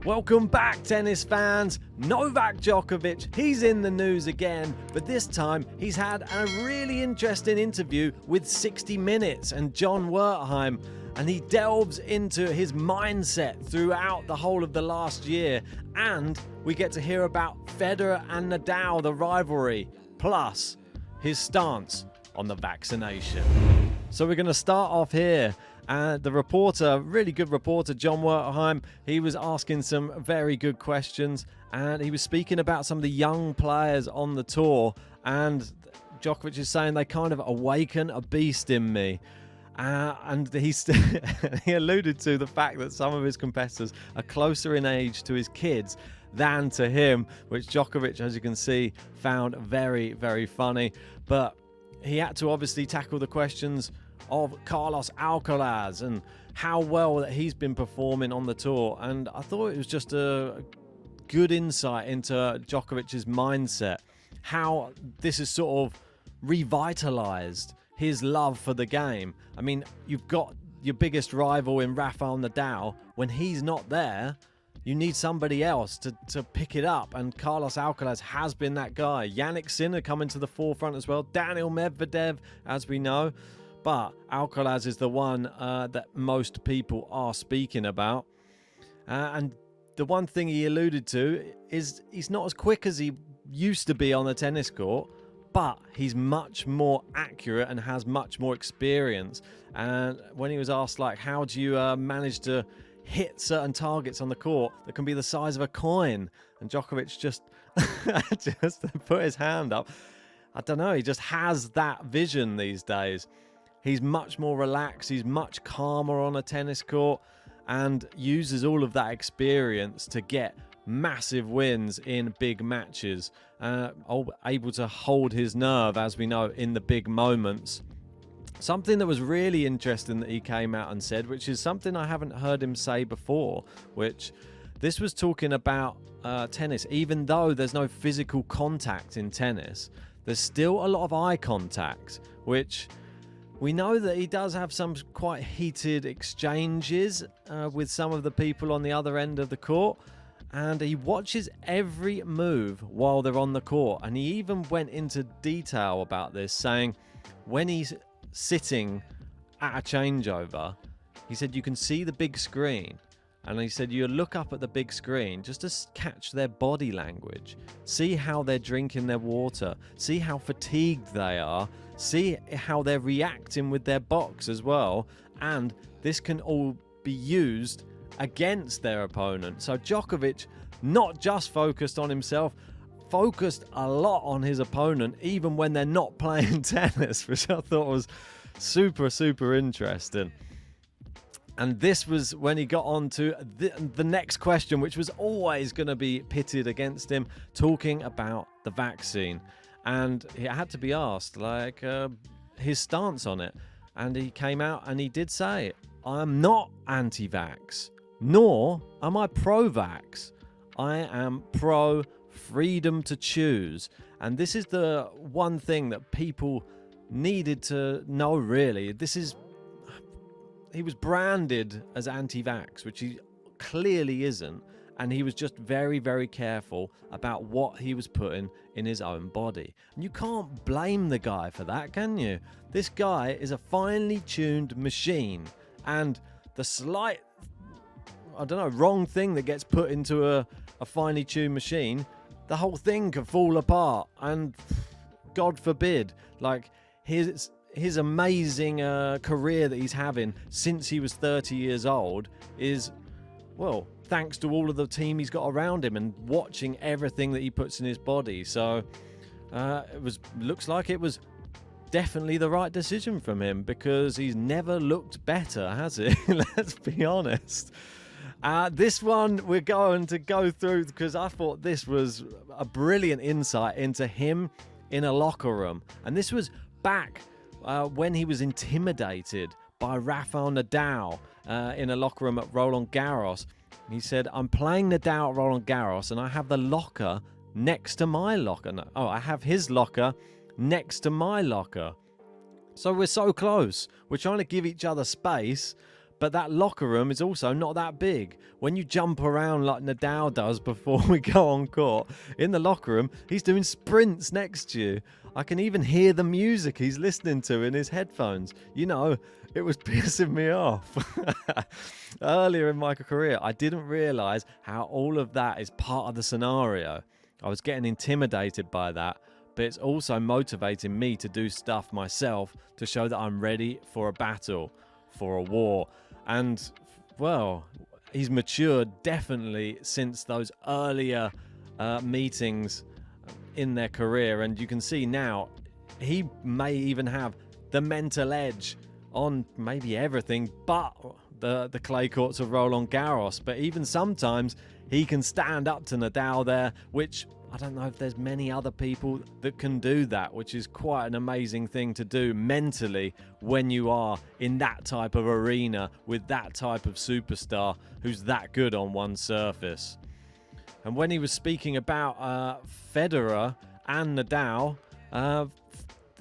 Welcome back, tennis fans. Novak Djokovic, he's in the news again, but this time he's had a really interesting interview with 60 Minutes and John Wertheim, and he delves into his mindset throughout the whole of the last year, and we get to hear about Federer and Nadal, the rivalry, plus his stance on the vaccination. So we're going to start off here. The reporter, really good reporter, John Wertheim, he was asking some very good questions, and he was speaking about some of the young players on the tour, and Djokovic is saying they kind of awaken a beast in me. And he alluded to the fact that some of his competitors are closer in age to his kids than to him, which Djokovic, as you can see, found very, very funny. But he had to obviously tackle the questions of Carlos Alcaraz and how well that he's been performing on the tour, and I thought it was just a good insight into Djokovic's mindset, how this has sort of revitalized his love for the game. I mean, you've got your biggest rival in Rafael Nadal. When he's not there, you need somebody else to pick it up, and Carlos Alcaraz has been that guy. Jannik Sinner coming to the forefront as well, Daniil Medvedev, as we know. But Alcaraz is the one that most people are speaking about. And the one thing he alluded to is he's not as quick as he used to be on the tennis court, but he's much more accurate and has much more experience. And when he was asked, like, how do you manage to hit certain targets on the court that can be the size of a coin? And Djokovic just put his hand up. I don't know, he just has that vision these days. He's much more relaxed, he's much calmer on a tennis court, and uses all of that experience to get massive wins in big matches, able to hold his nerve, as we know, in the big moments. Something that was really interesting that he came out and said, which is something I haven't heard him say before, which this was talking about tennis. Even though there's no physical contact in tennis, there's still a lot of eye contact, which we know that he does have some quite heated exchanges with some of the people on the other end of the court, and he watches every move while they're on the court. And he even went into detail about this, saying when he's sitting at a changeover, he said you can see the big screen, and he said you look up at the big screen just to catch their body language, see how they're drinking their water, see how fatigued they are, see how they're reacting with their box as well, and this can all be used against their opponent. So Djokovic, not just focused on himself, focused a lot on his opponent, even when they're not playing tennis, which I thought was super, super interesting. And this was when he got on to the next question, which was always going to be pitted against him, talking about the vaccine. And he had to be asked, like, his stance on it. And he came out and he did say, I'm not anti-vax, nor am I pro-vax. I am pro-freedom to choose. And this is the one thing that people needed to know, really. He was branded as anti-vax, which he clearly isn't. And he was just very, very careful about what he was putting in his own body. And you can't blame the guy for that, can you? This guy is a finely tuned machine. And the slight, wrong thing that gets put into a finely tuned machine, the whole thing could fall apart. And God forbid, like his amazing career that he's having since he was 30 years old is, well, thanks to all of the team he's got around him and watching everything that he puts in his body. So looks like it was definitely the right decision from him, because he's never looked better, has he? Let's be honest. This one we're going to go through because I thought this was a brilliant insight into him in a locker room. And this was back when he was intimidated by Rafael Nadal in a locker room at Roland Garros. He said, I'm playing Nadal at Roland Garros and I have the locker next to my locker. No, I have his locker next to my locker. So we're so close. We're trying to give each other space, But that locker room is also not that big. When you jump around like Nadal does before we go on court, in the locker room, he's doing sprints next to you. I can even hear the music he's listening to in his headphones. You know, it was pissing me off. Earlier in my career, I didn't realise how all of that is part of the scenario. I was getting intimidated by that, but it's also motivating me to do stuff myself to show that I'm ready for a battle, for a war. And, well, he's matured definitely since those earlier meetings in their career. And you can see now he may even have the mental edge on maybe everything but the clay courts of Roland Garros. But even sometimes he can stand up to Nadal there, which I don't know if there's many other people that can do that, which is quite an amazing thing to do mentally when you are in that type of arena with that type of superstar who's that good on one surface. And when he was speaking about Federer and Nadal,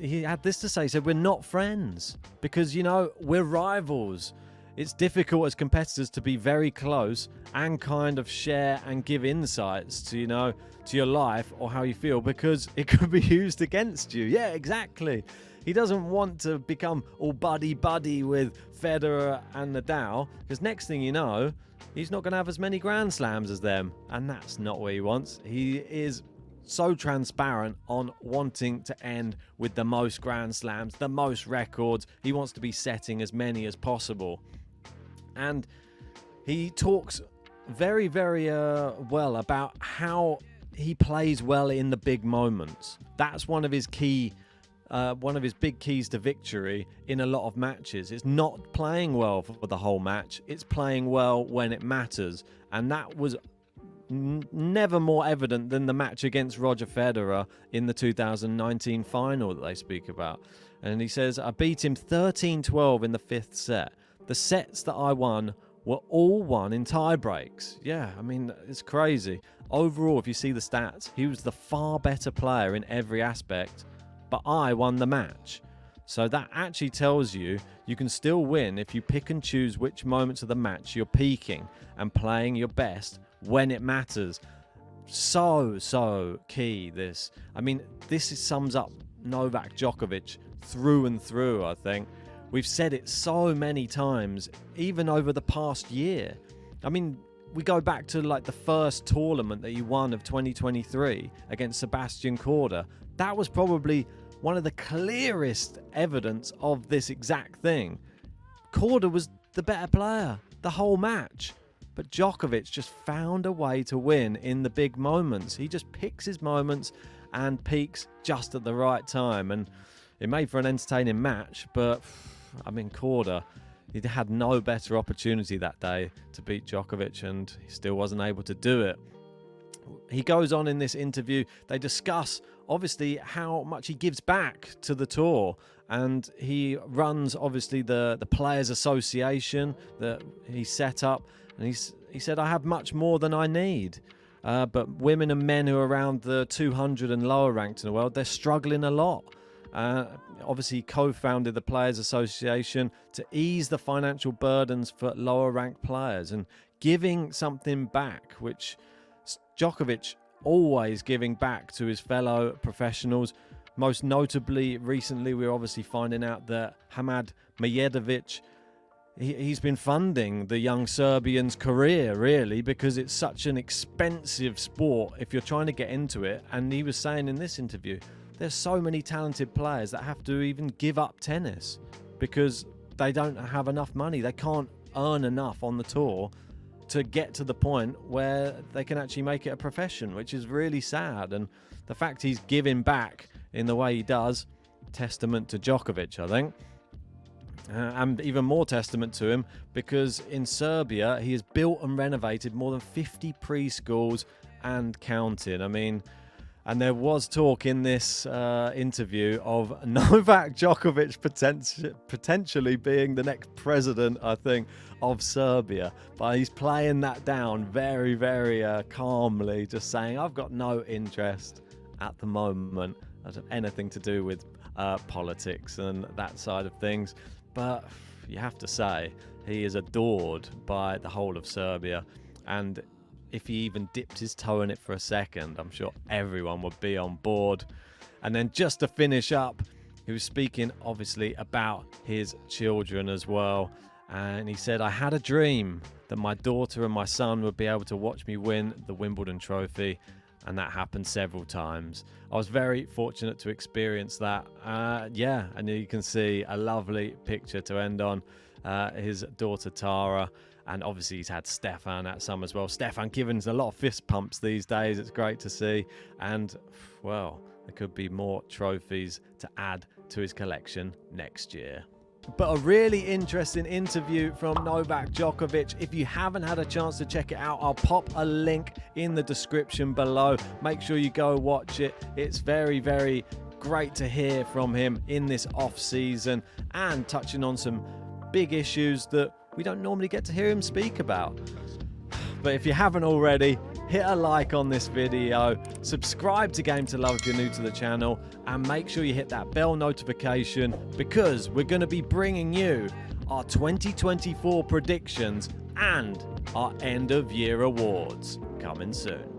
he had this to say. He said, we're not friends because, you know, we're rivals. It's difficult as competitors to be very close and kind of share and give insights to, you know, to your life or how you feel, because it could be used against you. Yeah, exactly. He doesn't want to become all buddy-buddy with Federer and Nadal, because next thing you know, he's not going to have as many Grand Slams as them. And that's not what he wants. He is so transparent on wanting to end with the most Grand Slams, the most records. He wants to be setting as many as possible. And he talks very, very well about how he plays well in the big moments. That's one of his big keys to victory in a lot of matches. It's not playing well for the whole match. It's playing well when it matters. And that was never more evident than the match against Roger Federer in the 2019 final that they speak about. And he says, I beat him 13-12 in the fifth set. The sets that I won were all won in tie breaks. Yeah, I mean, it's crazy. Overall, if you see the stats, he was the far better player in every aspect, but I won the match. So that actually tells you you can still win if you pick and choose which moments of the match you're peaking and playing your best when it matters. So key, this. I mean, this sums up Novak Djokovic through and through, I think. We've said it so many times, even over the past year. I mean, we go back to like the first tournament that he won of 2023 against Sebastian Korda. That was probably one of the clearest evidence of this exact thing. Korda was the better player the whole match, but Djokovic just found a way to win in the big moments. He just picks his moments and peaks just at the right time, and it made for an entertaining match. But I mean, Korda, he had no better opportunity that day to beat Djokovic, and he still wasn't able to do it. He goes on in this interview. They discuss, obviously, how much he gives back to the tour. And he runs, obviously, the Players Association that he set up. And he said, I have much more than I need. But women and men who are around the 200 and lower ranked in the world, they're struggling a lot. Obviously, he co-founded the Players Association to ease the financial burdens for lower ranked players and giving something back, which Djokovic always giving back to his fellow professionals. Most notably, recently, we're obviously finding out that Hamad Majedovic, he's been funding the young Serbian's career, really, because it's such an expensive sport if you're trying to get into it. And he was saying in this interview, there's so many talented players that have to even give up tennis because they don't have enough money. They can't earn enough on the tour to get to the point where they can actually make it a profession, which is really sad. And the fact he's giving back in the way he does, testament to Djokovic, I think. And even more testament to him because in Serbia, he has built and renovated more than 50 preschools and counting. I mean, and there was talk in this interview of Novak Djokovic potentially being the next president, I think, of Serbia. But he's playing that down very, very calmly, just saying, I've got no interest at the moment of anything to do with politics and that side of things. But you have to say, he is adored by the whole of Serbia, and if he even dipped his toe in it for a second, I'm sure everyone would be on board. And then just to finish up, he was speaking obviously about his children as well, and he said, I had a dream that my daughter and my son would be able to watch me win the Wimbledon trophy, and that happened several times. I was very fortunate to experience that. Yeah, and you can see a lovely picture to end on, his daughter Tara, and obviously he's had Stefan at some as well. Stefan giving a lot of fist pumps these days. It's great to see, and well, there could be more trophies to add to his collection next year. But a really interesting interview from Novak Djokovic. If you haven't had a chance to check it out, I'll pop a link in the description below. Make sure you go watch it. It's very, very great to hear from him in this off season, and touching on some big issues that we don't normally get to hear him speak about. But if you haven't already, hit a like on this video, subscribe to Game to Love if you're new to the channel, and make sure you hit that bell notification, because we're going to be bringing you our 2024 predictions and our end of year awards coming soon.